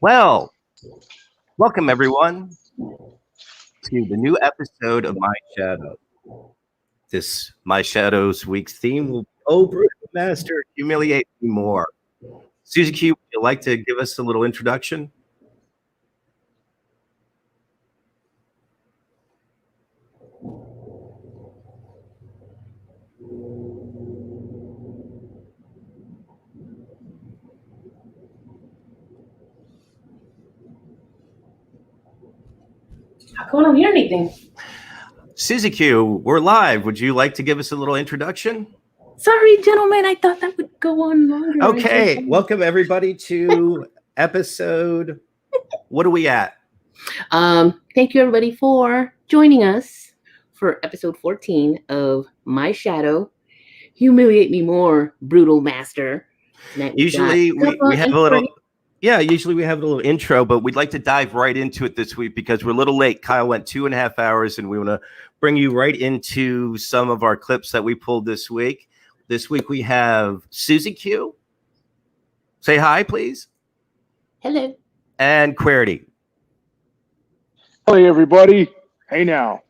Well, welcome everyone to the new episode of My Shadow. This My Shadow's week's theme will be Oh Brutal Master, Humiliate Me More. Suzuki, would you like to give us a little introduction? How come I don't hear anything? Suzuki, we're live. Would you like to give us a little introduction? Sorry, gentlemen. I thought that would go on longer. Okay, welcome everybody to episode. What are we at? Thank you, everybody, for joining us for episode 14 of My Shadow, Humiliate Me More, Brutal Master. Usually we have a little. Yeah, usually we have a little intro, but we'd like to dive right into it this week because we're a little late. Kyle went 2.5 hours, and we want to bring you right into some of our clips that we pulled this week. This week we have Susie Q. Say hi, please. Hello. And Querity. Hey, everybody. Hey, now.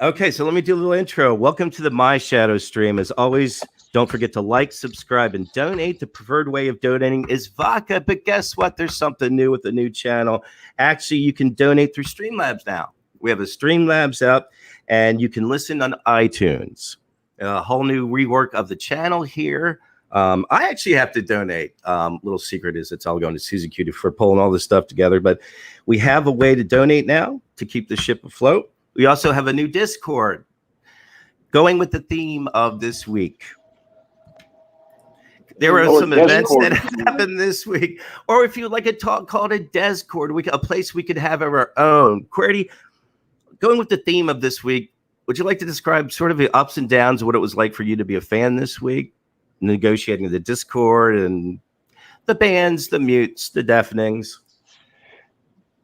Okay, so let me do a little intro. Welcome to the My Shadow stream. As always, don't forget to like, subscribe, and donate. The preferred way of donating is vodka, but guess what? There's something new with the new channel. Actually, you can donate through Streamlabs now. We have a Streamlabs up, and you can listen on iTunes. A whole new rework of the channel here. I actually have to donate. Little secret is it's all going to Suzuki for pulling all this stuff together, but we have a way to donate now to keep the ship afloat. We also have a new Discord going with the theme of this week. There are some events that happened this week, or if you like a talk called a Discord, a place we could have of our own. Qwerty, going with the theme of this week, would you like to describe sort of the ups and downs of what it was like for you to be a fan this week, negotiating the Discord and the bans, the mutes, the deafenings?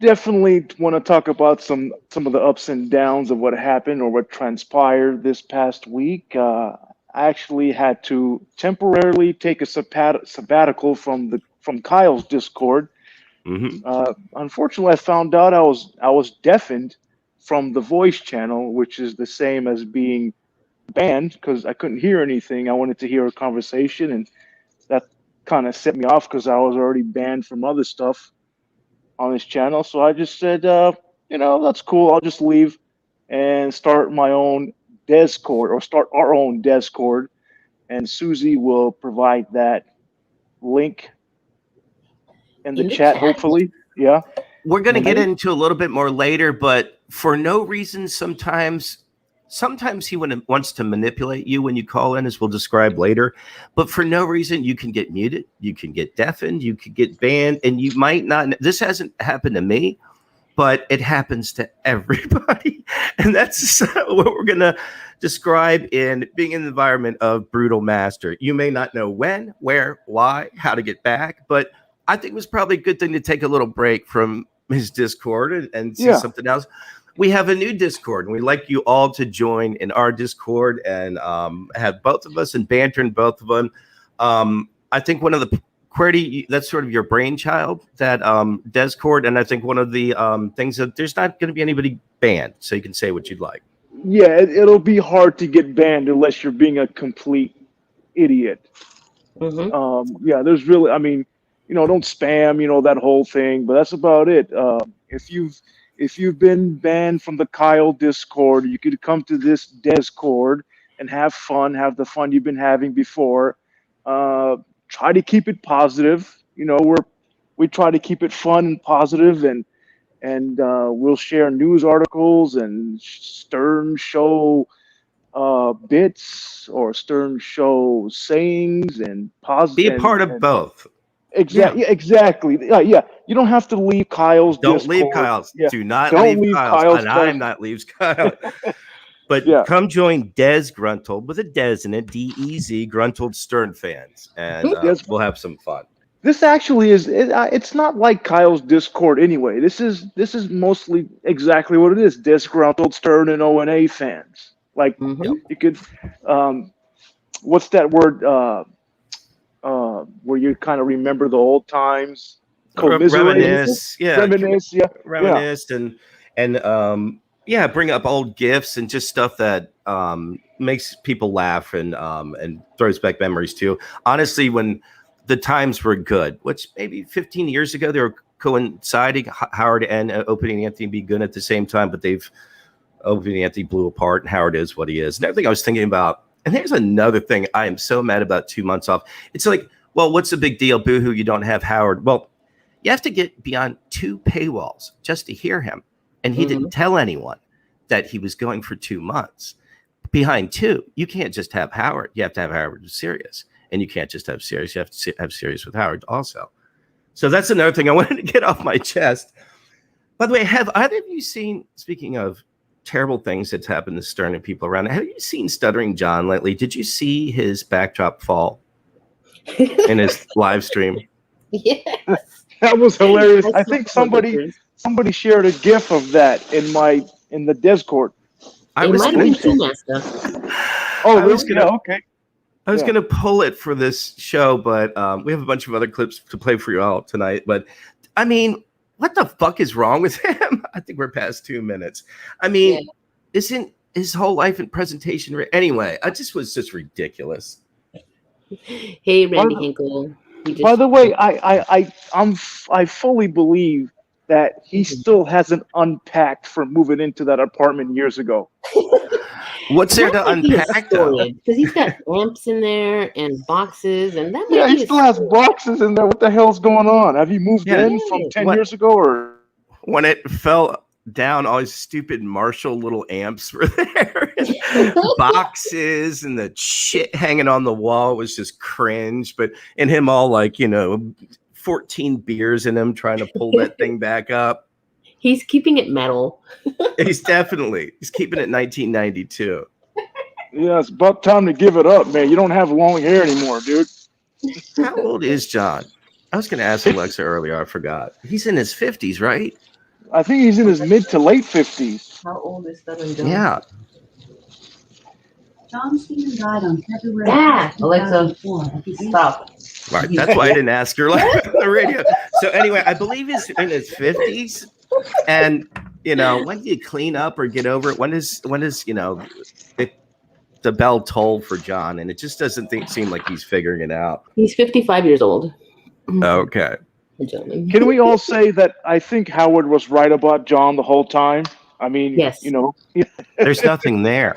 Definitely want to talk about some of the ups and downs of what happened or what transpired this past week. I actually had to temporarily take a sabbatical from Kyle's Discord. Mm-hmm. Unfortunately, I found out I was deafened from the voice channel, which is the same as being banned because I couldn't hear anything. I wanted to hear a conversation, and that kind of set me off because I was already banned from other stuff on this channel. So I just said, that's cool. I'll just leave and start my own Discord or start our own Discord. And Susie will provide that link in the chat, hopefully. Yeah. We're going to get into a little bit more later, but for no reason, sometimes he wants to manipulate you when you call in, as we'll describe later. But for no reason, you can get muted, you can get deafened, you could get banned, and you might not. This hasn't happened to me, but it happens to everybody. And that's what we're going to describe in being in the environment of Brutal Master. You may not know when, where, why, how to get back, but I think it was probably a good thing to take a little break from his Discord and see something else. We have a new Discord, and we'd like you all to join in our Discord and have both of us and banter in both of them. I think one of the Qwerty, that's sort of your brainchild, that Discord, and I think one of the things that there's not going to be anybody banned, so you can say what you'd like. Yeah, it'll be hard to get banned unless you're being a complete idiot. Mm-hmm. There's really, don't spam, that whole thing, but that's about it. If you've been banned from the Kyle Discord, you could come to this Discord and have fun, have the fun you've been having before. Try to keep it positive. We try to keep it fun and positive, and we'll share news articles and Stern Show bits or Stern Show sayings and positive. Be a part of both. Exactly. Yeah. Exactly. Yeah. You don't have to leave Kyle's. Don't Discord. leave Kyle's. Yeah. Do not don't leave Kyle's. And I'm not leaves Kyle. But come join Des Gruntled with a Des in it. DEZ Gruntled Stern fans, and we'll have some fun. This actually is. It's not like Kyle's Discord anyway. This is mostly exactly what it is. Disgruntled Stern and O&A fans. Like you could. What's that word? Where you kind of remember the old times. commiserate, reminisce, reminisce, yeah, yeah. reminisce, and yeah, bring up old gifts and just stuff that makes people laugh and throws back memories too. Honestly, when the times were good, which maybe 15 years ago they were coinciding, Howard and Opening Anthony be good at the same time, but they've Opening Anthony blew apart, and Howard is what he is. Another thing I was thinking about, and here's another thing I am so mad about 2 months off. It's like, well, what's the big deal? Boo-hoo, you don't have Howard. Well, you have to get beyond 2 paywalls just to hear him. And he didn't tell anyone that he was going for 2 months. Behind 2, you can't just have Howard. You have to have Howard with Sirius. And you can't just have Sirius. You have to have Sirius with Howard also. So that's another thing I wanted to get off my chest. By the way, have either of you seen, speaking of terrible things that's happened to Stern and people around, have you seen Stuttering John lately? Did you see his backdrop fall in his live stream? Yes. That was hilarious. I saw think some pictures. somebody shared a GIF of that in the Discord. I It was might have been gonna, Master. Oh, I was really? gonna- Yeah, okay. I was Yeah. gonna pull it for this show, but we have a bunch of other clips to play for you all tonight. But I mean, what the fuck is wrong with him? I think we're past 2 minutes. I mean, isn't his whole life and presentation anyway? I just was just ridiculous. Hey, Randy Hinkle. By the way, I fully believe that he still hasn't unpacked from moving into that apartment years ago. What's there to unpack though? Because he's got amps in there and boxes, and that might Yeah, be he still has boxes in there. What the hell's going on? Have you moved Yeah. in from 10 What- years ago, or? When it fell down, all his stupid Marshall little amps were there, boxes and the shit hanging on the wall was just cringe. But and him all like 14 beers in him trying to pull that thing back up. He's keeping it metal. He's keeping it 1992. Yeah, it's about time to give it up, man. You don't have long hair anymore, dude. How old is John? I was going to ask Alexa earlier. I forgot. He's in his 50s, right? I think he's in his mid to late 50s. How old is Southern John? Yeah. John Stephen died on February. Alexa, 2004. stop. Right. That's why I didn't ask her like on the radio. So anyway, I believe he's in his 50s. And when do you clean up or get over it? When does the bell toll for John? And it just doesn't seem like he's figuring it out. He's 55 years old. Okay. Gentlemen. Can we all say that I think Howard was right about John the whole time? I mean, Yes. There's nothing there.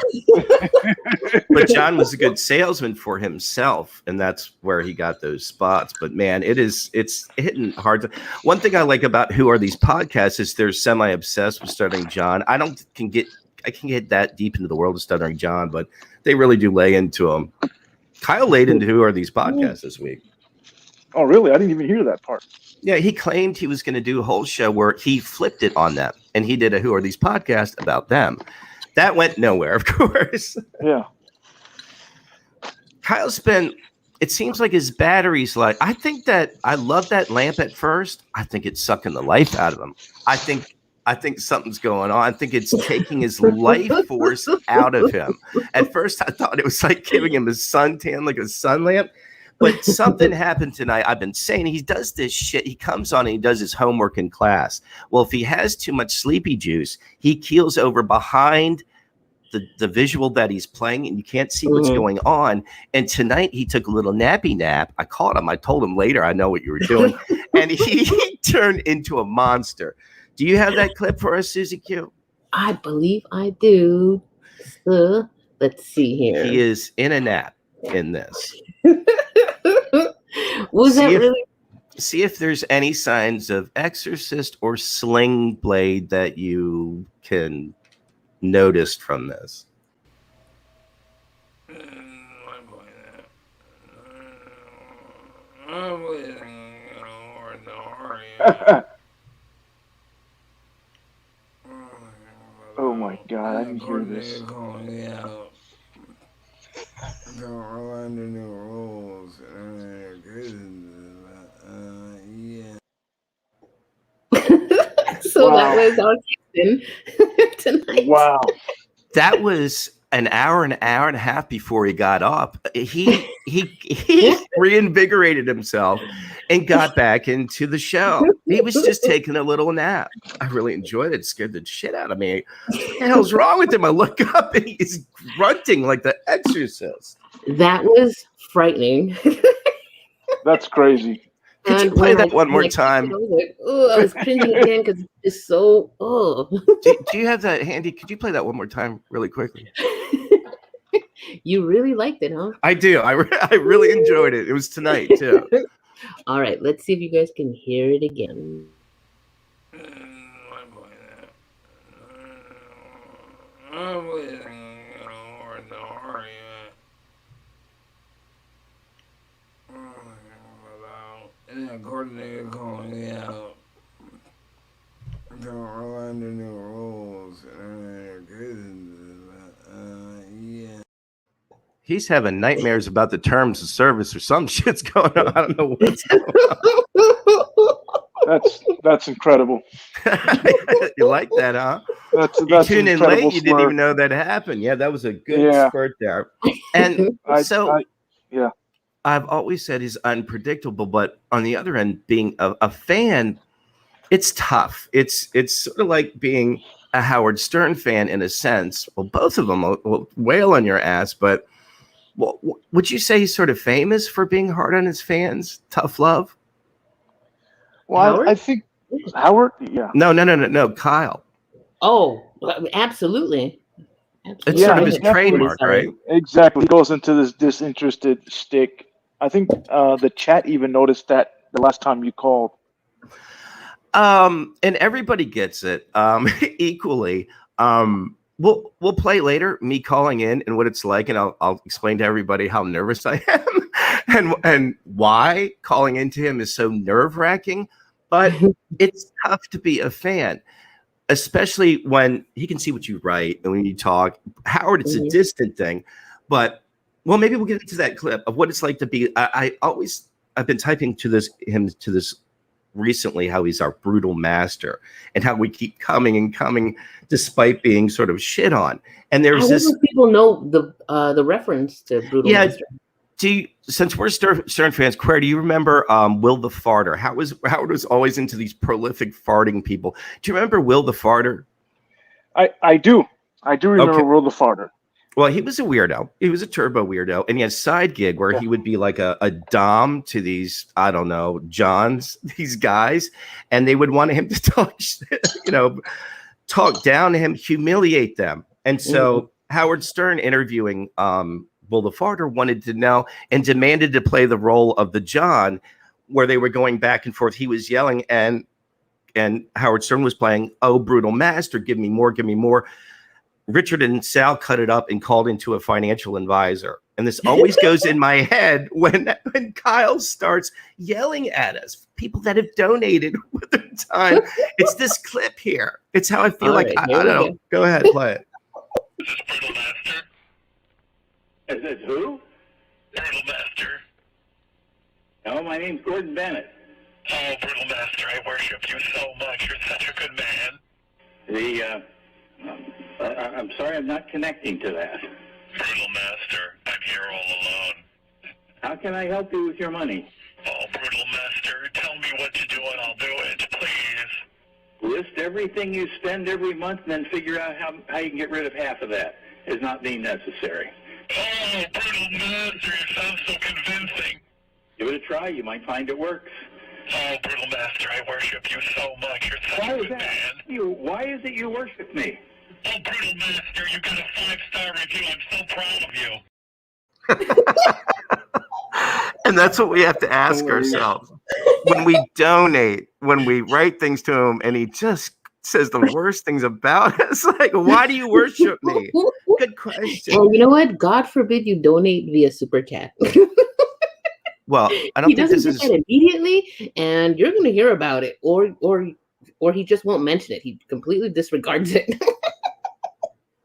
But John was a good salesman for himself, and that's where he got those spots. But man, it's hitting hard. One thing I like about Who Are These Podcasts is they're semi-obsessed with Stuttering John. I can get that deep into the world of Stuttering John, but they really do lay into him. Kyle laid into Who Are These Podcasts this week. Oh, really? I didn't even hear that part. Yeah, he claimed he was going to do a whole show where he flipped it on them, and he did a Who Are These Podcasts about them. That went nowhere, of course. Yeah. Kyle's it seems like his battery's like, I love that lamp at first. I think it's sucking the life out of him. I think something's going on. I think it's taking his life force out of him. At first, I thought it was like giving him a suntan, like a sun lamp. But something happened tonight. I've been saying he does this shit. He comes on and he does his homework in class. Well, if he has too much sleepy juice, he keels over behind the visual that he's playing, and you can't see what's going on. And tonight he took a little nappy nap. I caught him. I told him later, I know what you were doing. And he turned into a monster. Do you have that clip for us, Susie Q? I believe I do. Let's see here. He is in a nap in this. Was that really? See if there's any signs of exorcist or sling blade that you can notice from this. Oh my God, I didn't hear this. So Wow. that was our captain tonight. Wow. That was an hour and a half before he got up, he reinvigorated himself and got back into the show. He was just taking a little nap. I really enjoyed it. It scared the shit out of me. What the hell's wrong with him? I look up and he's grunting like the Exorcist. That was frightening. That's crazy. Could you play that one more time? I was like, oh, I was cringing again because it's so, oh. Do you have that handy? Could you play that one more time really quickly? You really liked it, huh? I do. I really enjoyed it. It was tonight, too. All right, let's see if you guys can hear it again. Coordinator calling me out. Don't rely on the new rules. Yeah. He's having nightmares about the terms of service or some shit's going on. I don't know what's going on. That's incredible. You like that, huh? That's You tuned in late, you didn't smirk. even know that happened. Yeah, that was a good spurt there. And Yeah. I've always said he's unpredictable, but on the other end, being a fan, it's tough. It's sort of like being a Howard Stern fan in a sense. Well, both of them will wail on your ass, but would you say he's sort of famous for being hard on his fans? Tough love? Well, I think Howard, yeah. No, Kyle. Oh, absolutely. It's sort of his trademark, right? Exactly. He goes into this disinterested stick. I think the chat even noticed that the last time you called. And everybody gets it equally. We'll play later me calling in and what it's like, and I'll explain to everybody how nervous I am and why calling into him is so nerve-wracking. But it's tough to be a fan, especially when he can see what you write and when you talk. Howard, it's a distant thing, but maybe we'll get into that clip of what it's like to be. I've been typing to this recently, how he's our brutal master and how we keep coming and coming despite being sort of shit on. And there's this. People know the reference to brutal master. Since we're Stern fans, Claire, do you remember Will the Farter? Howard was always into these prolific farting people. Do you remember Will the Farter? I do remember Will the Farter. Well, he was a weirdo. He was a turbo weirdo, and he had a side gig where he would be like a dom to these, I don't know, Johns, these guys, and they would want him to talk down to him, humiliate them. And so Howard Stern interviewing Will the Farter wanted to know and demanded to play the role of the John, where they were going back and forth. He was yelling, and Howard Stern was playing, "Oh, brutal master, give me more, give me more." Richard and Sal cut it up and called into a financial advisor. And this always goes in my head when Kyle starts yelling at us, people that have donated with their time. It's this clip here. It's how I feel. All like, right, I don't know. Go ahead, play it. This is Brutal Master. Is this who? Brutal Master. Oh, my name's Gordon Bennett. Oh, Brutal Master, I worship you so much. You're such a good man. I'm sorry, I'm not connecting to that. Brutal Master, I'm here all alone. How can I help you with your money? Oh, Brutal Master, tell me what to do and I'll do it, please. List everything you spend every month and then figure out how you can get rid of half of that as not being necessary. Oh, Brutal Master, you sound so convincing. Give it a try, you might find it works. Oh, Brutal Master, I worship you so much. You're such a good man. Why is it you worship me? Oh, Brutal Master, you got a 5-star review. I'm so proud of you. And that's what we have to ask ourselves. When we donate, when we write things to him, and he just says the worst things about us, like, why do you worship me? Good question. Well, you know what? God forbid you donate via Super Chat. Well, I don't think this is that immediately, and you're going to hear about it, or he just won't mention it. He completely disregards it.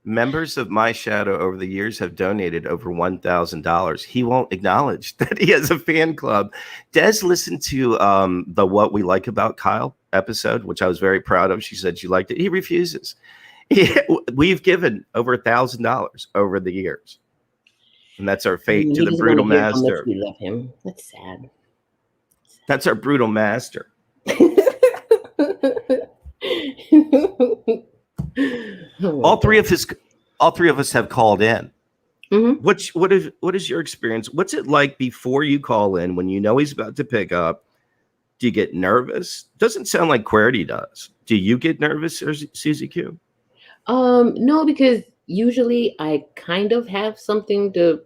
Members of My Shadow over the years have donated over $1,000. He won't acknowledge that he has a fan club. Des listened to the What We Like About Kyle episode, which I was very proud of. She said she liked it. He refuses. Yeah, we've given over $1,000 over the years, and that's our fate to He the doesn't brutal wanna hear how much master. we love him. That's sad. That's our brutal master. All three of us have called in. Mhm. What is your experience? What's it like before you call in when you know he's about to pick up? Do you get nervous? Doesn't sound like QWERTY does. Do you get nervous, or Susie Q? No, because usually I kind of have something to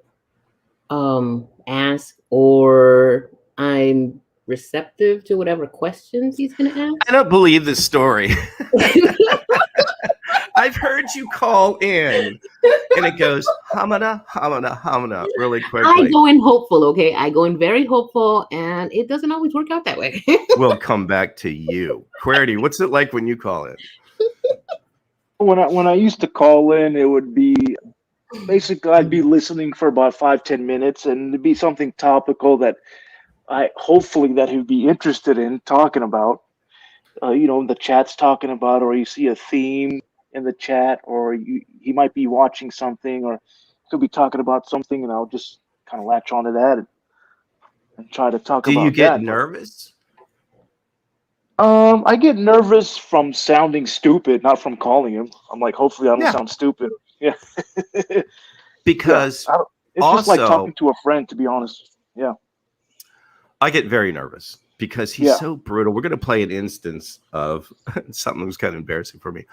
ask, or I'm receptive to whatever questions he's gonna I don't believe this story. ask. I've heard you call in and it goes hamana, hamana, hamana really I quickly. go in hopeful, okay? I go in very hopeful, and it doesn't always work out that way. We'll come back to you. QWERTY, what's it like when you call in? When I used to call in, it would be basically I'd be listening for about 5-10 minutes, and it'd be something topical that I hopefully that he'd be interested in talking about. The chat's talking about, or you see a theme in the chat, or he might be watching something, or could be talking about something, and I'll just kind of latch onto that and try to talk Do you about get that. nervous? I get nervous from sounding stupid, not from calling him. I'm like, hopefully I don't Yeah. sound stupid. Yeah. Because It's just like also, talking to a friend, to be honest. Yeah. I get very nervous because he's Yeah. so brutal. We're going to play an instance of something that was kind of embarrassing for me.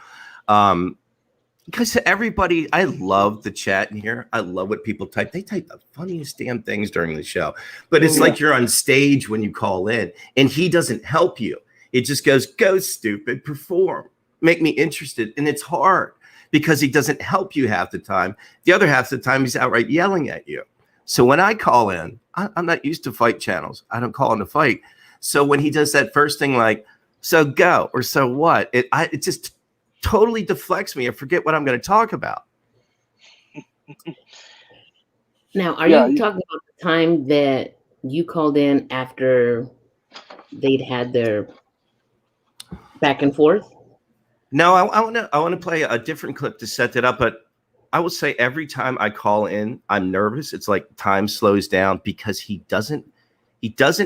Because to everybody, I love the chat in here. I love what people type. They type the funniest damn things during the show. But it's like you're on stage when you call in, and he doesn't help you. It just goes, go stupid, perform, make me interested. And it's hard because he doesn't help you half the time. The other half of the time, he's outright yelling at you. So when I call in, I'm not used to fight channels. I don't call in to fight. So when he does that first thing like, so go, or so what, it just totally deflects me. I forget what I'm going to talk about. Now, are you talking about the time that you called in after they'd had their back and forth? No, I want to play a different clip to set that up. But I will say every time I call in, I'm nervous. It's like time slows down because he doesn't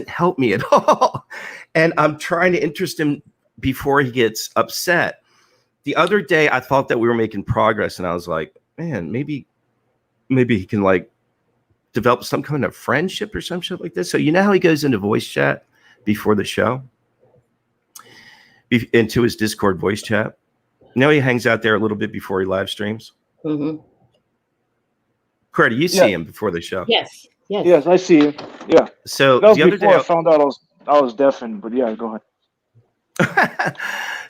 help me at all. And I'm trying to interest him before he gets upset. The other day, I thought that we were making progress, and I was like, man, maybe he can like develop some kind of friendship or some shit like this. So you know how he goes into voice chat before the show? Into his Discord voice chat. You know he hangs out there a little bit before he live streams? Mm-hmm. QWERTY, you see him before the show? Yes. Yes, I see him. Yeah. So That was the other before day I found out I was deafened, but yeah, go ahead.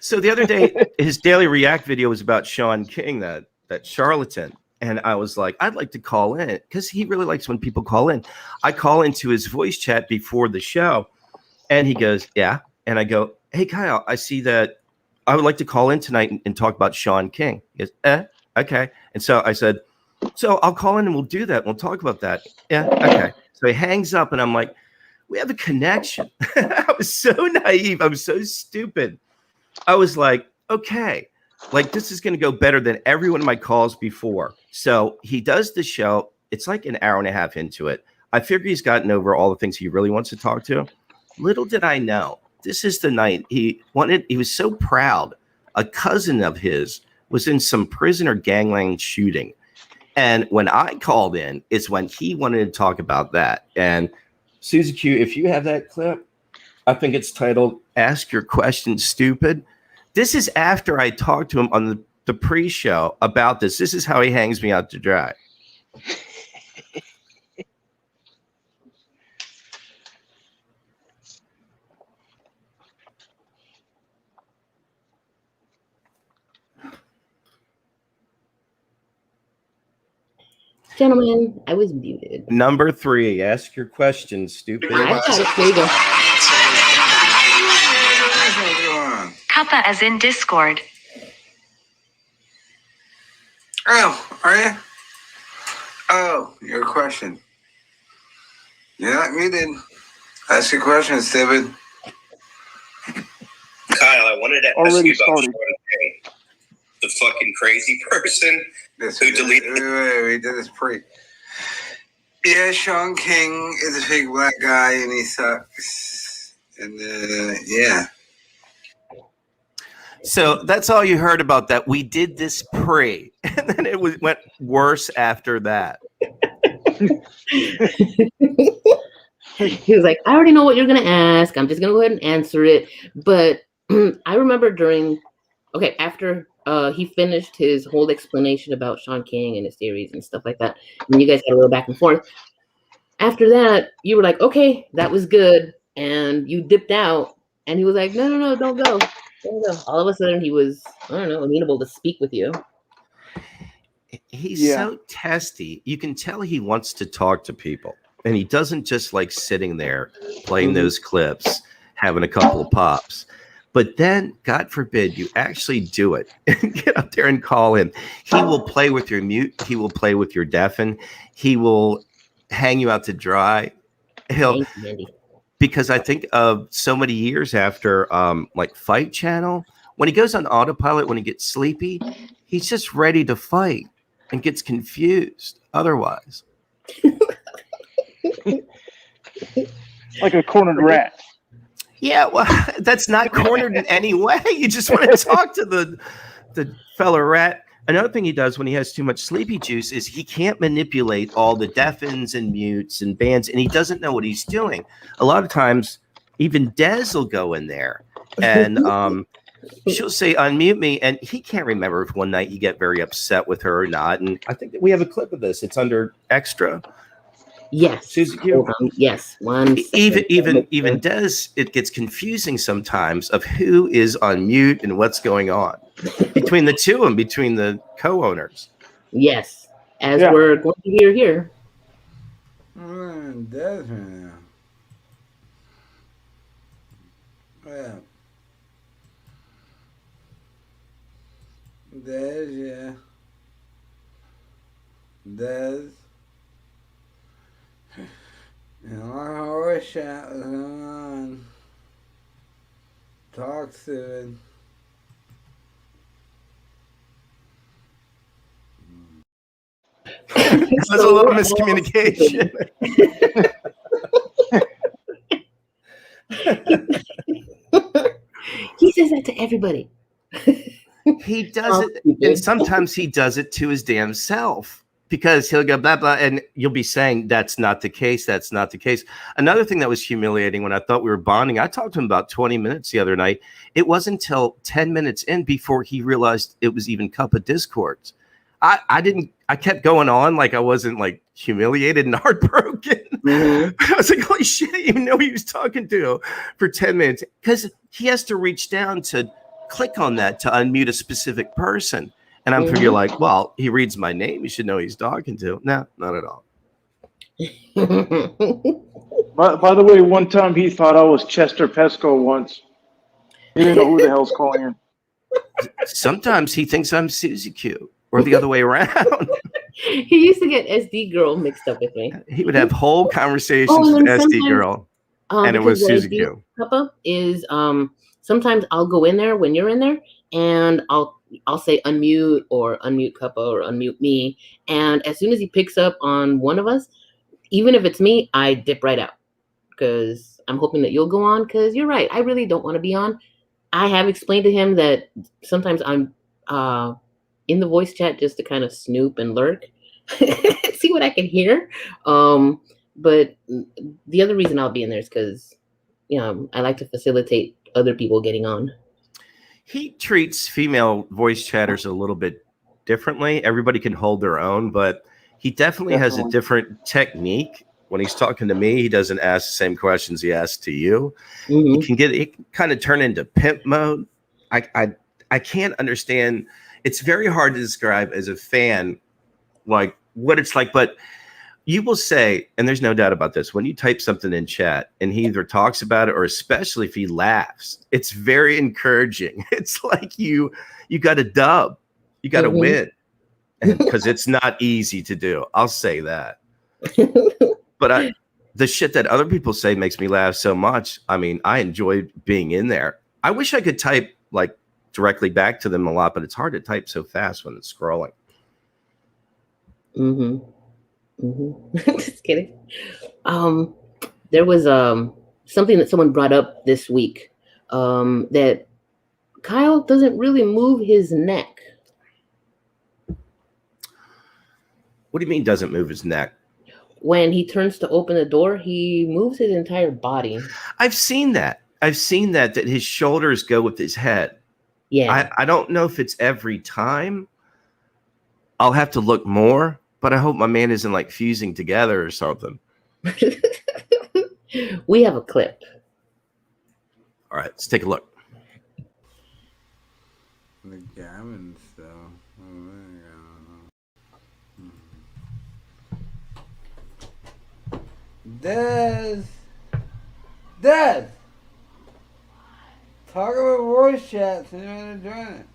So the other day, his daily react video was about Sean King, that charlatan. And I was like, I'd like to call in because he really likes when people call in. I call into his voice chat before the show, and he goes, yeah. And I go, hey, Kyle, I see that I would like to call in tonight and talk about Sean King. He goes, okay. And so I said, so I'll call in and we'll do that. We'll talk about that. Yeah, okay. So he hangs up, and I'm like, we have a connection. I was so naive. I was so stupid. I was like, okay, like this is going to go better than every one of my calls before. So he does the show. It's like an hour and a half into it. I figure he's gotten over all the things he really wants to talk to. Little did I know, this is the night he was so proud. A cousin of his was in some prisoner gangland shooting. And when I called in, it's when he wanted to talk about that. And Susie Q, if you have that clip, I think it's titled Ask Your Question Stupid. This is after I talked to him on the pre-show about this. This is how he hangs me out to dry. Gentlemen, I was muted. Number 3, ask your question, stupid. I got it. There you go. Kappa as in Discord. Oh, are you? Oh, your question. You're not muted. Ask your question, stupid. Kyle, I wanted to ask Already you about started. Sean King. The fucking crazy person who deleted. Wait, we did this pre. Yeah, Sean King is a big black guy and he sucks. And yeah. So that's all you heard about that. We did this pre, and then went worse after that. He was like, I already know what you're going to ask. I'm just going to go ahead and answer it. But I remember after he finished his whole explanation about Sean King and his theories and stuff like that, and you guys had a little back and forth. After that, you were like, okay, that was good. And you dipped out, and he was like, no, don't go. Don't go. All of a sudden, he was, I don't know, amenable to speak with you. He's so testy. You can tell he wants to talk to people. And he doesn't just like sitting there playing those clips, having a couple of pops. But then, God forbid, you actually do it and get up there and call him. He will play with your mute. He will play with your deafen. He will hang you out to dry. Because I think of so many years after like Fight Channel, when he goes on autopilot, when he gets sleepy, he's just ready to fight and gets confused otherwise. Like a cornered rat. Yeah, well, that's not cornered in any way. You just want to talk to the fellow rat. Another thing he does when he has too much sleepy juice is he can't manipulate all the deafens and mutes and bands, and he doesn't know what he's doing. A lot of times, even Des will go in there, and she'll say, unmute me, and he can't remember if one night you get very upset with her or not. And I think that we have a clip of this. It's under extra. Yes. Yes. Even Des, it gets confusing sometimes of who is on mute and what's going on between the two and between the co-owners. Yes. As we're going to hear here. Des, yeah. Des, yeah. Des. I wish that was going on. Talk soon. There's a little miscommunication. He says that to everybody. He does it, and sometimes he does it to his damn self. Because he'll go blah, blah, and you'll be saying, that's not the case. That's not the case. Another thing that was humiliating when I thought we were bonding, I talked to him about 20 minutes the other night. It wasn't until 10 minutes in before he realized it was even Cup of Discords. I kept going on like I wasn't like humiliated and heartbroken. I was like, holy shit, I didn't even know he was talking to for 10 minutes. Because he has to reach down to click on that to unmute a specific person. And I'm thinking like, well, he reads my name. You should know who he's talking to. No, not at all. By the way, one time he thought I was Chester Pesco once. He didn't know who the hell's calling him. Sometimes he thinks I'm Susie Q or the other way around. He used to get SD Girl mixed up with me. He would have whole conversations with SD Girl. And it was Susie Q. Papa is sometimes I'll go in there when you're in there and I'll say unmute or unmute Cuppa or unmute me. And as soon as he picks up on one of us, even if it's me, I dip right out because I'm hoping that you'll go on because you're right. I really don't want to be on. I have explained to him that sometimes I'm in the voice chat just to kind of snoop and lurk, see what I can hear. But the other reason I'll be in there is because, I like to facilitate other people getting on. He treats female voice chatters a little bit differently. Everybody can hold their own, but he definitely has a different technique. When he's talking to me, he doesn't ask the same questions he asks to you. It can kind of turn into pimp mode. I can't understand. It's very hard to describe as a fan, like what it's like, but you will say, and there's no doubt about this, when you type something in chat and he either talks about it or especially if he laughs, it's very encouraging. It's like you got a dub, you got to win, because it's not easy to do. I'll say that. But the shit that other people say makes me laugh so much. I mean, I enjoy being in there. I wish I could type like directly back to them a lot, but it's hard to type so fast when it's scrolling. Just kidding. There was something that someone brought up this week, that Kyle doesn't really move his neck. What do you mean doesn't move his neck? When he turns to open the door, he moves his entire body. I've seen that that his shoulders go with his head. Yeah. I don't know if it's every time. I'll have to look more, but I hope my man isn't like fusing together or something. We have a clip. All right, let's take a look. The gammon stuff. Oh my God. Des! Talk about voice chats and you're gonna join it.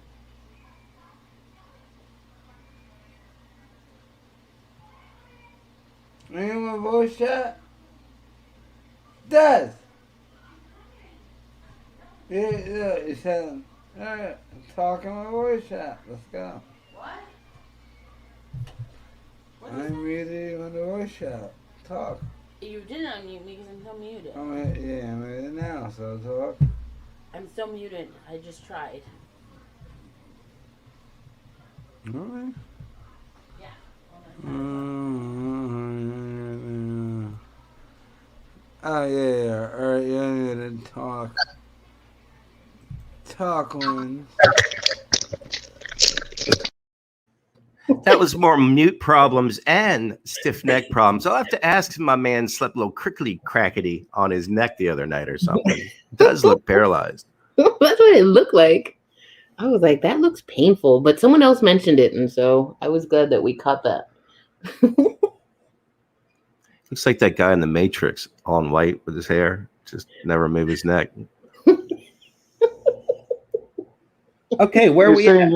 Are you in my voice chat? Des! Yeah, you said, alright, talk in my voice chat. Let's go. I'm muted on the voice chat. Talk. You didn't unmute me because I'm still muted. I'm muted now, so talk. I'm still muted. I just tried. Alright. Yeah. Oh, yeah. Alright, you're muted. Talk. Talk, Lynn. That was more mute problems and stiff neck problems. I'll have to ask if my man slept a little crickety crackety on his neck the other night or something. It does look paralyzed. That's what it looked like. I was like, that looks painful, but someone else mentioned it, and so I was glad that we caught that. Looks like that guy in the Matrix, all in white with his hair, just never move his neck. Okay, where are we at?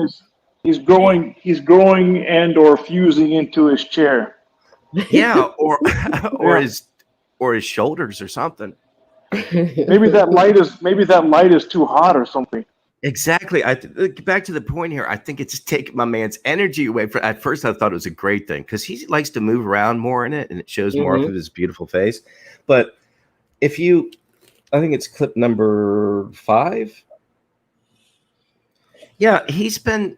He's growing and or fusing into his chair. Yeah, or his shoulders or something. Maybe that light is too hot or something. Exactly. Back to the point here. I think it's taking my man's energy away. At first, I thought it was a great thing because he likes to move around more in it, and it shows more of his beautiful face. But I think it's clip number 5. Yeah, he's been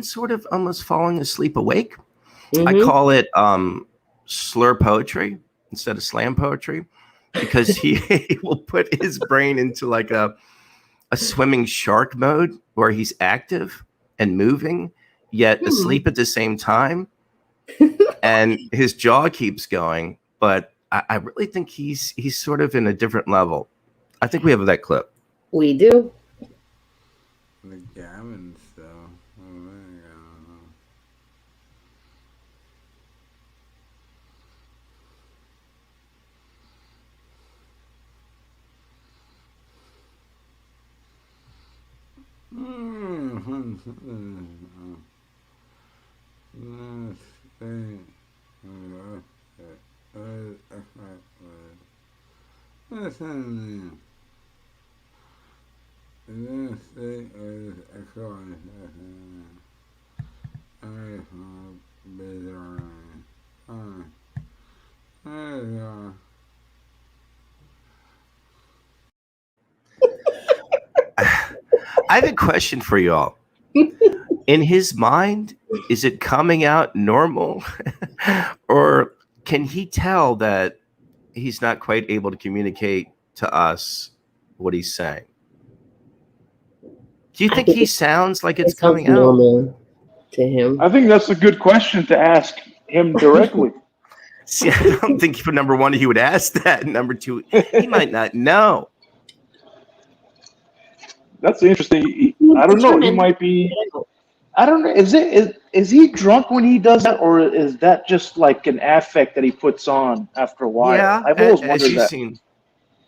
sort of almost falling asleep awake. I call it slur poetry instead of slam poetry because he will put his brain into like a swimming shark mode where he's active and moving yet asleep at the same time, and his jaw keeps going. But I really think he's sort of in a different level. I think we have that clip. We do. The gammon stuff. Oh my I have a question for you all. In his mind, is it coming out normal? Or can he tell that he's not quite able to communicate to us what he's saying? Do you think he sounds like it's coming out normal to him? I think that's a good question to ask him directly. See, I don't think for number 1 he would ask that. Number 2, he might not know. That's interesting. I don't know. He might be. I don't know. Is he drunk when he does that, or is that just like an affect that he puts on after a while? Yeah, I've always as wondered you've that. seen,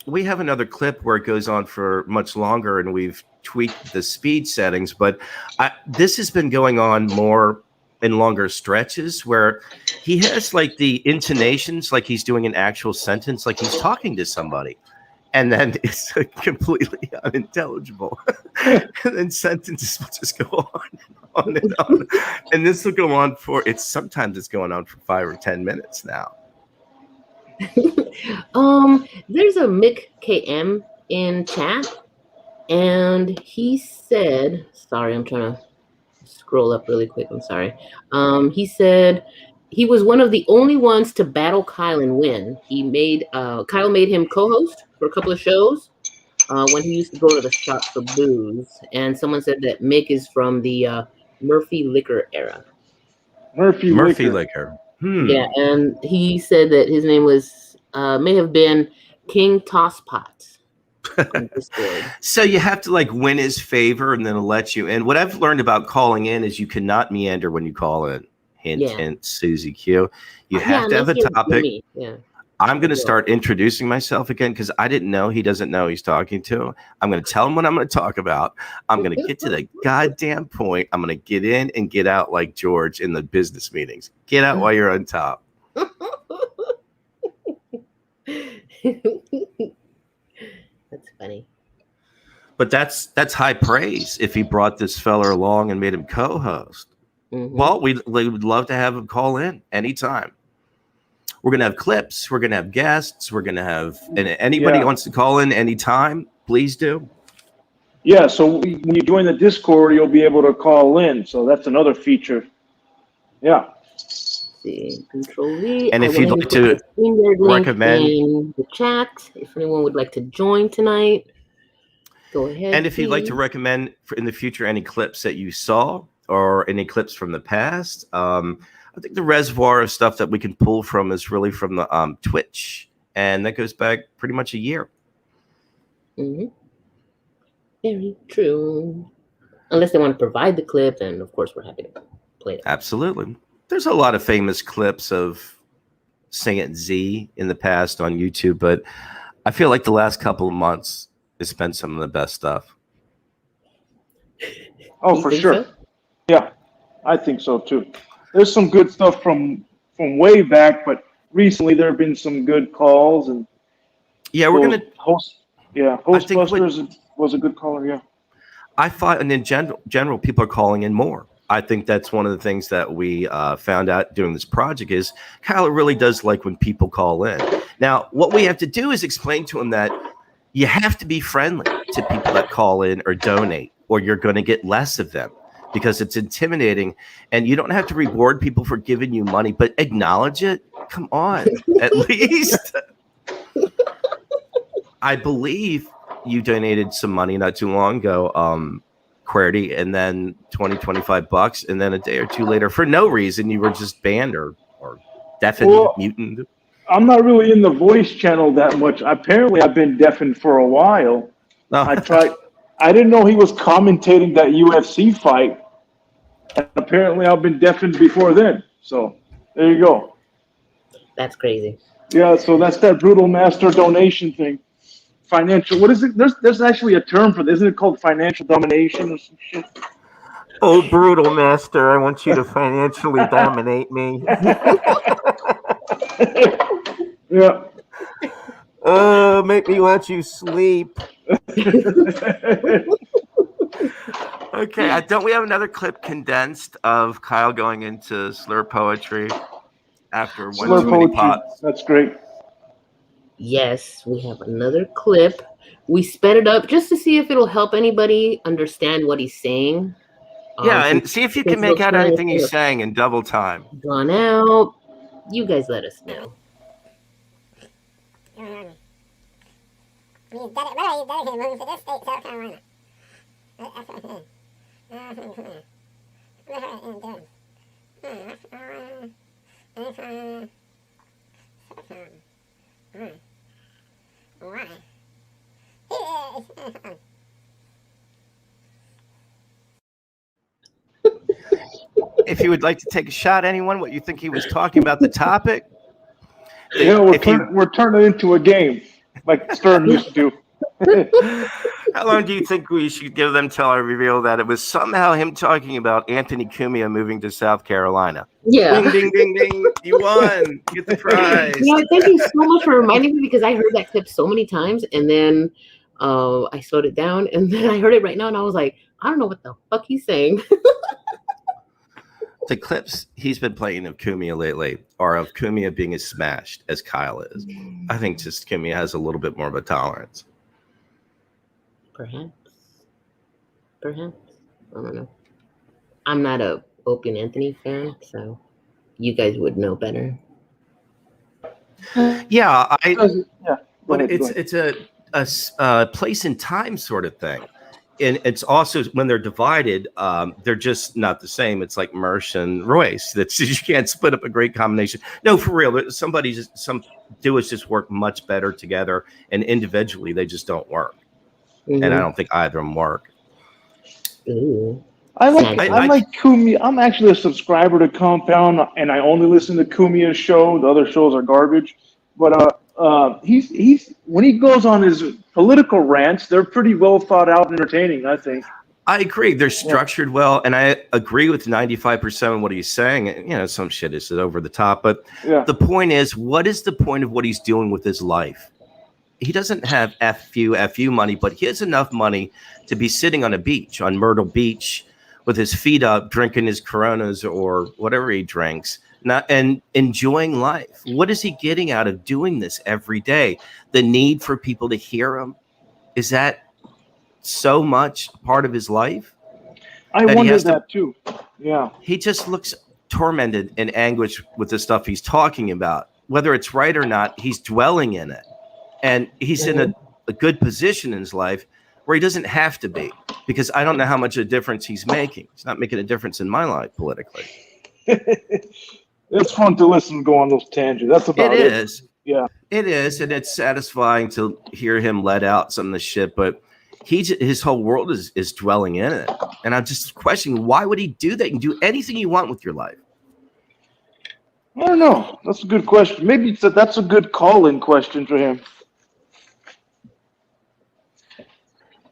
we have another clip where it goes on for much longer, and we've tweaked the speed settings. But this has been going on more in longer stretches, where he has like the intonations, like he's doing an actual sentence, like he's talking to somebody. and then it's completely unintelligible. And then sentences will just go on and on. And this will go on sometimes it's going on for 5 or 10 minutes now. There's a Mick KM in chat, and he said, sorry, I'm trying to scroll up really quick. I'm sorry. He said he was one of the only ones to battle Kyle and win. Kyle made him co-host for a couple of shows when he used to go to the shop for booze. And someone said that Mick is from the Murphy Liquor era. Murphy Liquor. Yeah, and he said that his name was may have been King Tosspot. So you have to like win his favor, and then it'll let you in. What I've learned about calling in is you cannot meander when you call in. Hint, Susie Q. You have to have a topic. Yeah. I'm going to start introducing myself again because I didn't know he doesn't know he's talking to. I'm going to tell him what I'm going to talk about. I'm going to get to the goddamn point. I'm going to get in and get out like George in the business meetings. Get out while you're on top. That's funny. But that's high praise if he brought this fella along and made him co-host. Mm-hmm. Well, we would love to have him call in anytime. We're going to have clips. We're going to have guests. We're going to have anybody wants to call in anytime, please do. Yeah, so when you join the Discord, you'll be able to call in. So that's another feature. Yeah. See, Control V. And if you'd like to recommend in the chat, if anyone would like to join tonight, go ahead. And if you'd like to recommend in the future any clips that you saw or any clips from the past, I think the reservoir of stuff that we can pull from is really from the Twitch, and that goes back pretty much a year. Mm-hmm. Very true. Unless they want to provide the clip, then of course we're happy to play it. Absolutely. There's a lot of famous clips of Sing It Z in the past on YouTube, but I feel like the last couple of months has been some of the best stuff. Oh, for sure. So? Yeah, I think so too. There's some good stuff from way back, but recently there have been some good calls and we're gonna Hostbusters was a good caller. Yeah, I thought, and in general, people are calling in more. I think that's one of the things that we found out doing this project is Kyle really does like when people call in. Now, what we have to do is explain to him that you have to be friendly to people that call in or donate, or you're going to get less of them. Because it's intimidating, and you don't have to reward people for giving you money, but acknowledge it. Come on, at least. I believe you donated some money not too long ago, QWERTY, and then $25, and then a day or two later, for no reason, you were just banned or deafened, muted. I'm not really in the voice channel that much. Apparently, I've been deafened for a while. Oh. I didn't know he was commentating that UFC fight. And apparently, I've been deafened before then. So there you go. That's crazy. Yeah, so that's that Brutal Master donation thing. Financial. What is it? There's actually a term for this. Isn't it called financial domination or some shit? Oh, Brutal Master, I want you to financially dominate me. Yeah. Make me let you sleep. Okay, don't we have another clip condensed of Kyle going into slur poetry after one too many pots? That's great. Yes, we have another clip. We sped it up just to see if it'll help anybody understand what he's saying. Yeah, and see if you can make out anything he's saying in double time. Gone out. You guys let us know. You've done it. Well, you've done it for this state, South Carolina. That's what I'm saying. If you would like to take a shot, anyone, what you think he was talking about the topic? We're turning it into a game like Stern used to do. How long do you think we should give them till I reveal that it was somehow him talking about Anthony Cumia moving to South Carolina? Yeah. Ding, ding, ding, ding. You won. You get the prize. Thank you so much for reminding me because I heard that clip so many times and then I slowed it down and then I heard it right now and I was like, I don't know what the fuck he's saying. The clips he's been playing of Cumia lately are of Cumia being as smashed as Kyle is. I think just Cumia has a little bit more of a tolerance. Perhaps. I don't know. I'm not a Opie and Anthony fan, so you guys would know better. Yeah, Yeah. But it's a place and time sort of thing. And it's also when they're divided, they're just not the same. It's like Mersh and Royce. That's you can't split up a great combination. No, for real. Some duos just work much better together, and individually they just don't work. Mm-hmm. And I don't think either of them work. Ooh. I like Cumia. I'm actually a subscriber to Compound, and I only listen to Cumia's show. The other shows are garbage. But he's when he goes on his political rants, they're pretty well thought out and entertaining, I think. I agree. They're structured well, and I agree with 95% of what he's saying. You know, some shit is over the top, but the point is, what is the point of what he's doing with his life? He doesn't have FU money, but he has enough money to be sitting on a beach, on Myrtle Beach, with his feet up, drinking his Coronas or whatever he drinks, and enjoying life. What is he getting out of doing this every day? The need for people to hear him, is that so much part of his life? I wonder that too. Yeah. He just looks tormented and anguished with the stuff he's talking about. Whether it's right or not, he's dwelling in it. And he's in a good position in his life where he doesn't have to be, because I don't know how much of a difference he's making. He's not making a difference in my life politically. It's fun to listen to go on those tangents. That's about it. It is. Yeah. It is. And it's satisfying to hear him let out some of the shit. But his whole world is dwelling in it. And I'm just questioning, why would he do that? You can do anything you want with your life. I don't know. That's a good question. Maybe that's a good call-in question for him.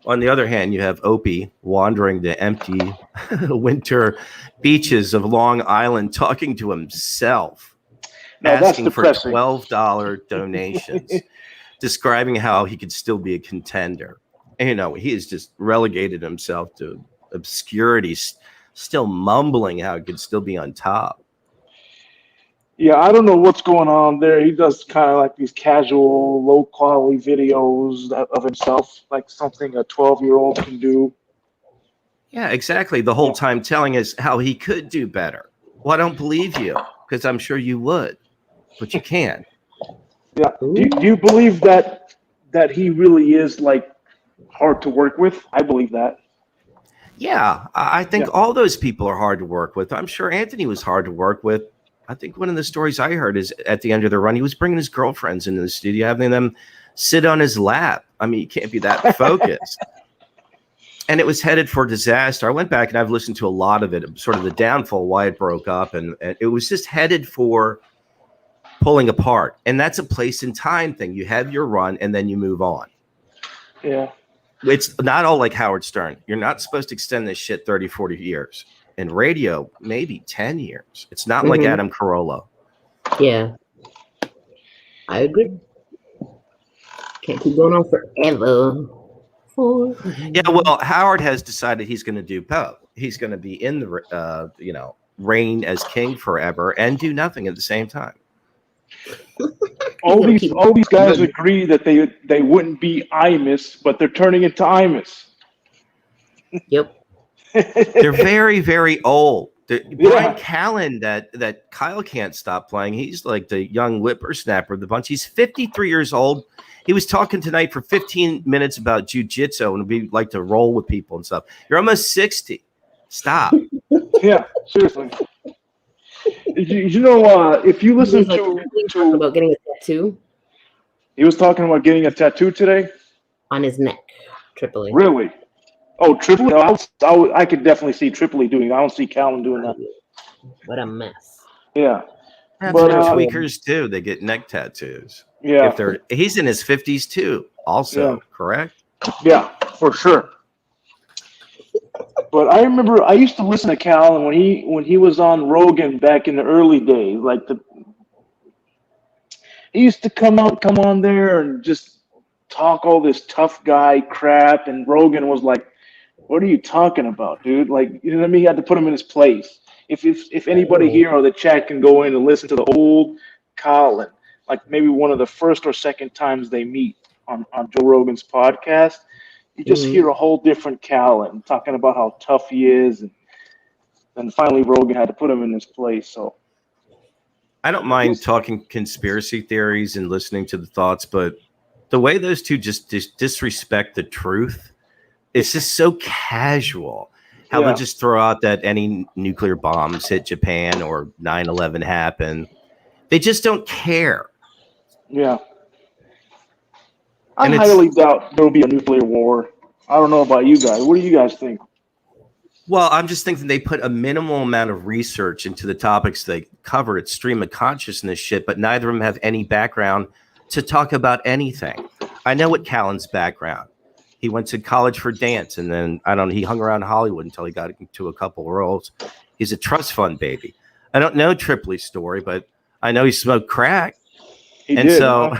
On the other hand, you have Opie wandering the empty winter beaches of Long Island talking to himself, asking for $12 donations, describing how he could still be a contender. And, you know, he has just relegated himself to obscurity, still mumbling how he could still be on top. Yeah, I don't know what's going on there. He does kind of like these casual, low-quality videos of himself, like something a 12-year-old can do. Yeah, exactly. The whole time telling us how he could do better. Well, I don't believe you, because I'm sure you would, but you can't. Yeah. Do you believe that he really is, like, hard to work with? I believe that. Yeah, I think all those people are hard to work with. I'm sure Anthony was hard to work with. I think one of the stories I heard is at the end of the run, he was bringing his girlfriends into the studio, having them sit on his lap. I mean, you can't be that focused. And it was headed for disaster. I went back and I've listened to a lot of it, sort of the downfall, why it broke up. And it was just headed for pulling apart. And that's a place and time thing. You have your run and then you move on. Yeah. It's not all like Howard Stern. You're not supposed to extend this shit 30, 40 years. In radio, maybe 10 years. It's not like Adam Carolla. Yeah. I agree. Can't keep going on forever. Yeah, well, Howard has decided he's going to do both. He's going to be in the, reign as king forever and do nothing at the same time. all these guys agree that they wouldn't be Imus, but they're turning into Imus. Yep. They're very, very old. Brian Callen, that Kyle can't stop playing. He's like the young whippersnapper of the bunch. He's 53 years old. He was talking tonight for 15 minutes about jiu-jitsu and we like to roll with people and stuff. You're almost 60. Stop. Yeah, seriously. You know, if you listen to about getting a tattoo, he was talking about getting a tattoo today on his neck. Tripoli. Really? Oh, Tripoli? I could definitely see Tripoli doing that. I don't see Callen doing that. What a mess. Yeah. That's what tweakers do. They get neck tattoos. Yeah. He's in his 50s too, also, correct? Yeah, for sure. But I remember I used to listen to Cal, and when he was on Rogan back in the early days, he used to come on there and just talk all this tough guy crap, and Rogan was like, "What are you talking about, dude?" Like, you know what I mean? He had to put him in his place. If anybody here or the chat can go in and listen to the old Colin, like maybe one of the first or second times they meet on Joe Rogan's podcast, you just hear a whole different Colin talking about how tough he is, and then finally Rogan had to put him in his place. So I don't mind talking conspiracy theories and listening to the thoughts, but the way those two just disrespect the truth, it's just so casual. How they'll just throw out that any nuclear bombs hit Japan or 9/11 happened. They just don't care. Yeah. I highly doubt there will be a nuclear war. I don't know about you guys. What do you guys think? Well, I'm just thinking they put a minimal amount of research into the topics they cover. It's stream of consciousness shit, but neither of them have any background to talk about anything. I know what Callan's background. He went to college for dance, and then, I don't know, he hung around Hollywood until he got into a couple roles. He's a trust fund baby. I don't know Tripoli's story, but I know he smoked crack. He did. So,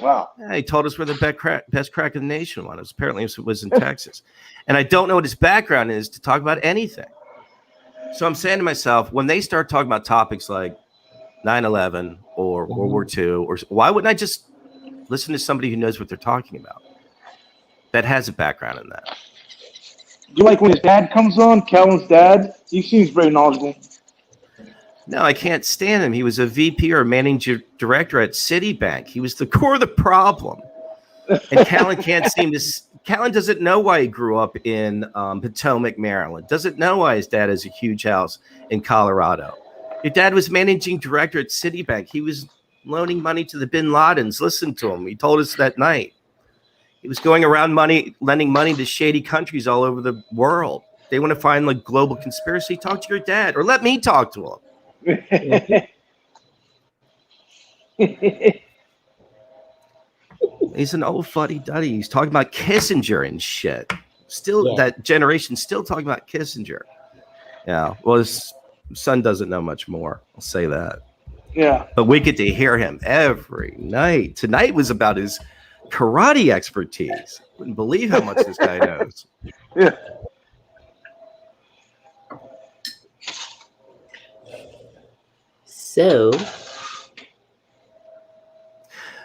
wow. Yeah, he told us where the best crack in the nation was. Apparently it was in Texas. And I don't know what his background is to talk about anything. So I'm saying to myself, when they start talking about topics like 9/11 or World War II, or why wouldn't I just listen to somebody who knows what they're talking about, that has a background in that? Do you like when his dad comes on, Calvin's dad? He seems very knowledgeable. No, I can't stand him. He was a VP or managing director at Citibank. He was the core of the problem. And Callan doesn't know why he grew up in Potomac, Maryland. Doesn't know why his dad has a huge house in Colorado. Your dad was managing director at Citibank. He was loaning money to the Bin Ladens. Listen to him. He told us that night. He was going around lending money to shady countries all over the world. They want to find like global conspiracy. Talk to your dad, or let me talk to him. He's an old fuddy-duddy. He's talking about Kissinger and shit. Still, that generation still talking about Kissinger. Yeah. Well, his son doesn't know much more. I'll say that. Yeah. But we get to hear him every night. Tonight was about his karate expertise. Wouldn't believe how much this guy knows. Yeah.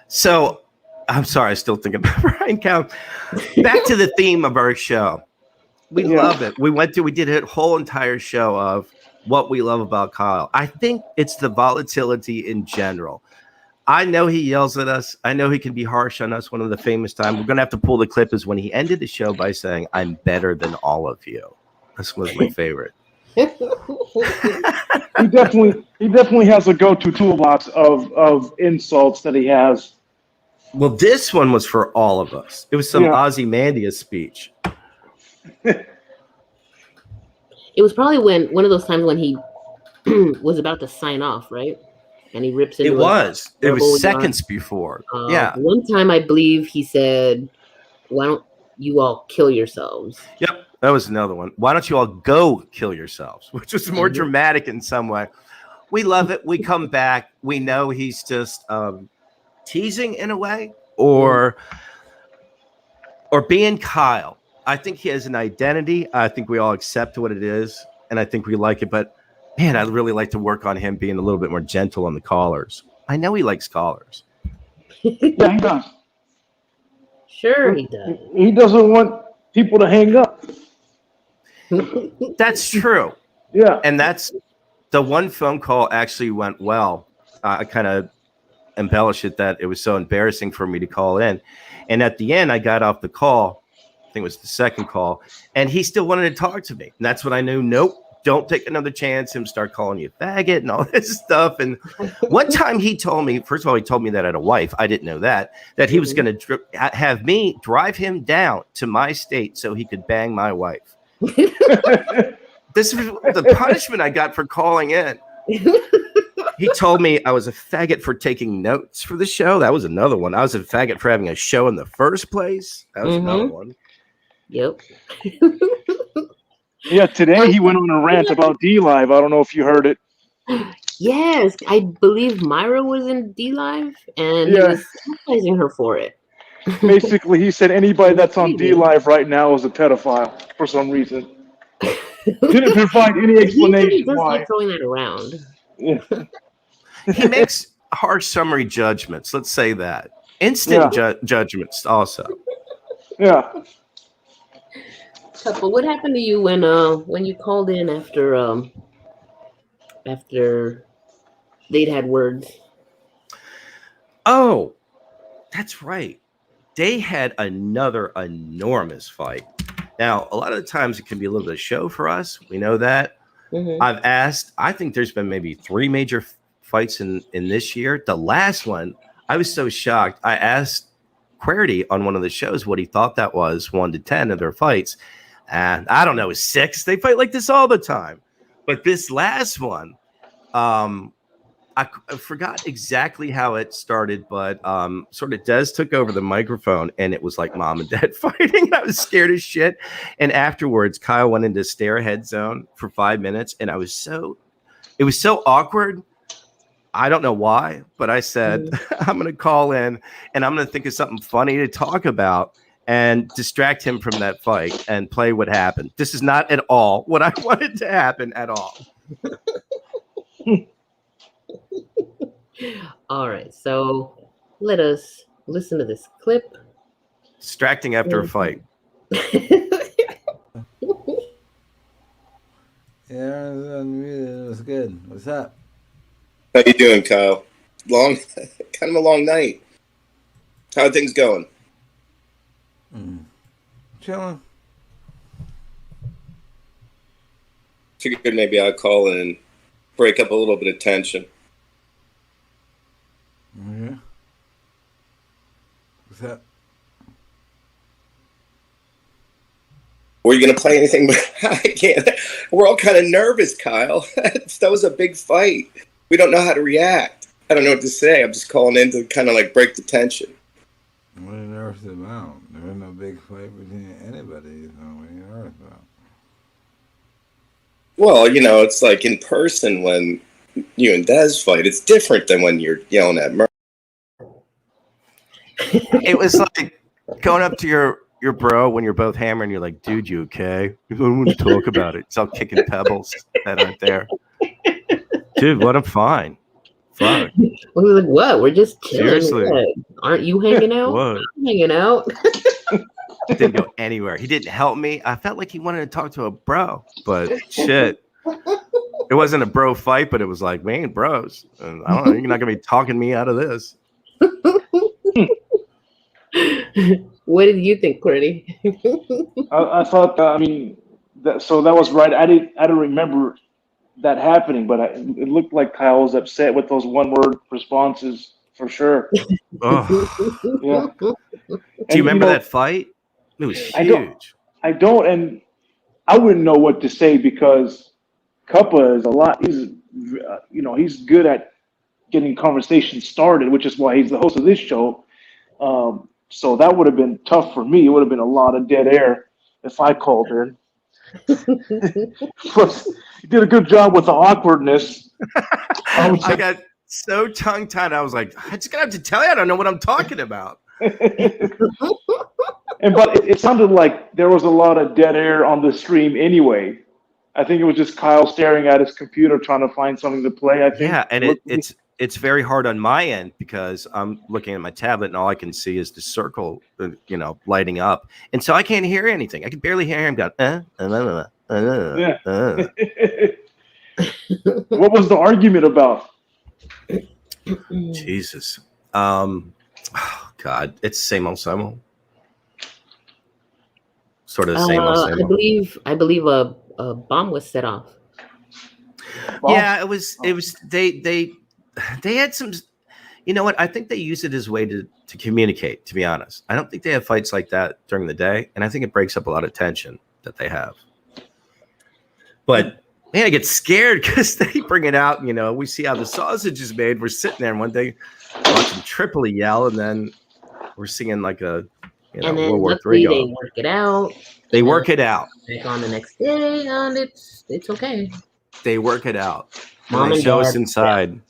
So, I'm sorry, I still think about Brian Cow. Back to the theme of our show. We love it. We did a whole entire show of what we love about Kyle. I think it's the volatility in general. I know he yells at us. I know he can be harsh on us. One of the famous times we're going to have to pull the clip is when he ended the show by saying, "I'm better than all of you." This was my favorite. He definitely has a go-to toolbox of insults that he has. Well, this one was for all of us. It was some Ozymandias speech. It was probably one of those times when he was about to sign off, right? And he rips into it. It was seconds before. One time I believe he said, "Why don't you all kill yourselves?" Yep, that was another one. Why don't you all go kill yourselves? Which was more dramatic in some way. We love it. We come back. We know he's just teasing in a way, or being Kyle. I think he has an identity. I think we all accept what it is, and I think we like it. But man, I'd really like to work on him being a little bit more gentle on the callers. I know he likes callers. Yeah, he does. Sure, he does. He doesn't want people to hang up. That's true. Yeah, and that's the one phone call actually went well. I kind of embellish it that it was so embarrassing for me to call in, and at the end I got off the call. I think it was the second call, and he still wanted to talk to me, and that's when I knew, nope, don't take another chance. Him start calling you a faggot and all this stuff. And one time he told me, first of all, he told me that I had a wife. I didn't know that he was going to have me drive him down to my state so he could bang my wife. This was the punishment I got for calling in. He told me I was a faggot for taking notes for the show. That was another one. I was a faggot for having a show in the first place. That was another one. Yep. Yeah, today he went on a rant about D Live. I don't know if you heard it. Yes, I believe Myra was in D Live, and he was criticizing her for it. Basically, he said anybody that's on D Live right now is a pedophile for some reason. Didn't provide any explanation He just why. like throwing that around. Yeah. He makes harsh summary judgments. Let's say that. Instant judgments also. Yeah. But what happened to you when you called in after they'd had words? Oh, that's right. They had another enormous fight. Now, a lot of the times it can be a little bit of show for us. We know that. I've asked, I think there's been maybe 3 major fights in this year. The last one, I was so shocked. I asked Querity on one of the shows what he thought that was 1 to 10 of their fights. And I don't know, 6. They fight like this all the time. But this last one, I forgot exactly how it started, but sort of Des took over the microphone and it was like mom and dad fighting. I was scared as shit. And afterwards, Kyle went into stare ahead zone for 5 minutes. And it was so awkward. I don't know why, but I said, I'm going to call in and I'm going to think of something funny to talk about and distract him from that fight and play what happened. This is not at all what I wanted to happen at all. All right, so let us listen to this clip. Distracting after a fight. Yeah, it was good. What's up? How you doing, Kyle? Kind of a long night. How are things going? Chilling. Figured maybe I'd call in and break up a little bit of tension. Yeah. What's up? Were you going to play anything? I can't. We're all kind of nervous, Kyle. That was a big fight. We don't know how to react. I don't know what to say. I'm just calling in to kind of like break the tension. What are you nervous about? There was no big fight between anybody. So what are you nervous about? Well, you know, it's like in person when you and Des fight. It's different than when you're yelling at Murray. It was like going up to your bro when you're both hammered and you're like, dude, you okay? I don't want to talk about it. It's all kicking pebbles that aren't there. Dude, what? I'm fine. Fuck. We were like, what? We're just chilling. Seriously. What? Aren't you hanging out? What? I'm hanging out. Didn't go anywhere. He didn't help me. I felt like he wanted to talk to a bro, but shit. It wasn't a bro fight, but it was like, we ain't bros. And I don't know. You're not going to be talking me out of this. What did you think, Qwerty? I thought, that was right. I didn't remember that happening, but it looked like Kyle was upset with those one-word responses for sure. Oh. Yeah. Do you remember that fight? It was huge. I don't, and I wouldn't know what to say because Cuppa is he's good at getting conversations started, which is why he's the host of this show. So that would have been tough for me. It would have been a lot of dead air if I called in. Plus, you did a good job with the awkwardness. I got so tongue-tied. I was like, I just gonna have to tell you, I don't know what I'm talking about. But it sounded like there was a lot of dead air on the stream anyway. I think it was just Kyle staring at his computer trying to find something to play. I think. Yeah, and it's very hard on my end because I'm looking at my tablet and all I can see is the circle, lighting up, and so I can't hear anything. I can barely hear him go. Yeah. What was the argument about? Jesus. Oh God, it's same old. Sort of the same old. I believe a bomb was set off. Yeah, it was. They had some. You know what? I think they use it as a way to communicate. To be honest, I don't think they have fights like that during the day, and I think it breaks up a lot of tension that they have. But Man, I get scared because they bring it out. We see how the sausage is made. We're sitting there, and one day watching Tripoli yell, and then we're singing like a and then World War luckily III they going. work it out. They work it out. Back on the next day, and it's okay. They work it out. Mom they and show Dad, us inside.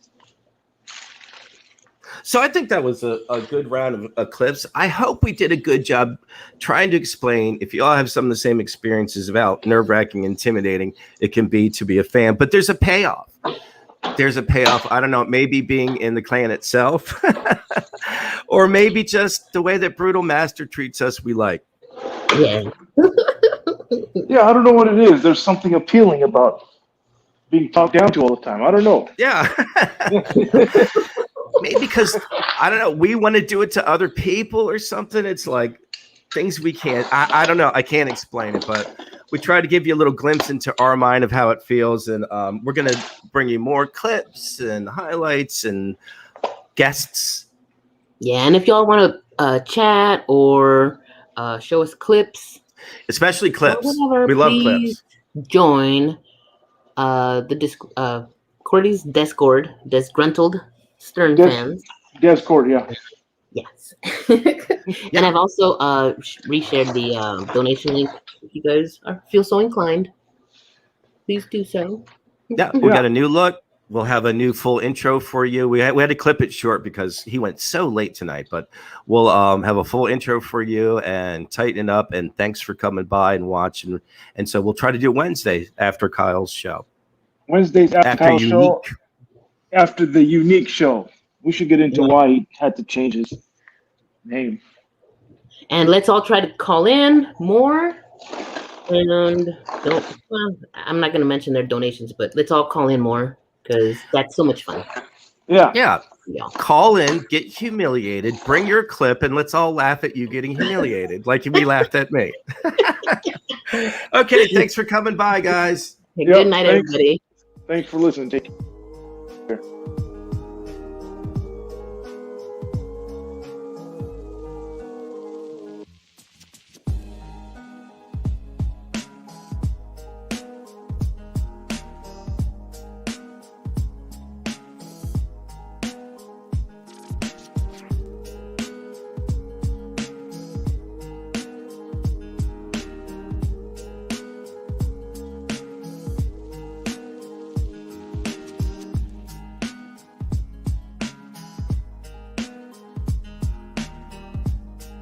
So I think that was a good round of clips. I hope we did a good job trying to explain, if you all have some of the same experiences about nerve-wracking, intimidating it can be to be a fan, but there's a payoff. There's a payoff. I don't know, maybe being in the clan itself or maybe just the way that Brutal Master treats us, we like. Yeah. Yeah, I don't know what it is. There's something appealing about being talked down to all the time. I don't know. Yeah. Maybe because, I don't know, we want to do it to other people or something. It's like things we can't, I don't know. I can't explain it, but we try to give you a little glimpse into our mind of how it feels. And we're going to bring you more clips and highlights and guests. Yeah, and if y'all want to chat or show us clips. Especially clips. Whatever, we love clips. Join the Cordy's Discord, Disgruntled Stern fans. Discord, yeah. Yes. And I've also reshared the donation link. If you guys feel so inclined, please do so. Yeah, we got a new look. We'll have a new full intro for you. We had to clip it short because he went so late tonight, but we'll have a full intro for you and tighten it up. And thanks for coming by and watching. And so we'll try to do Wednesday after Kyle's show. Wednesdays after Kyle's show. After the unique show. We should get into why he had to change his name. And let's all try to call in more. And I'm not going to mention their donations, but let's all call in more because that's so much fun. Yeah. Call in, get humiliated, bring your clip, and let's all laugh at you getting humiliated like we laughed at me. Okay, thanks for coming by, guys. Good night, everybody. Thanks for listening. Take care.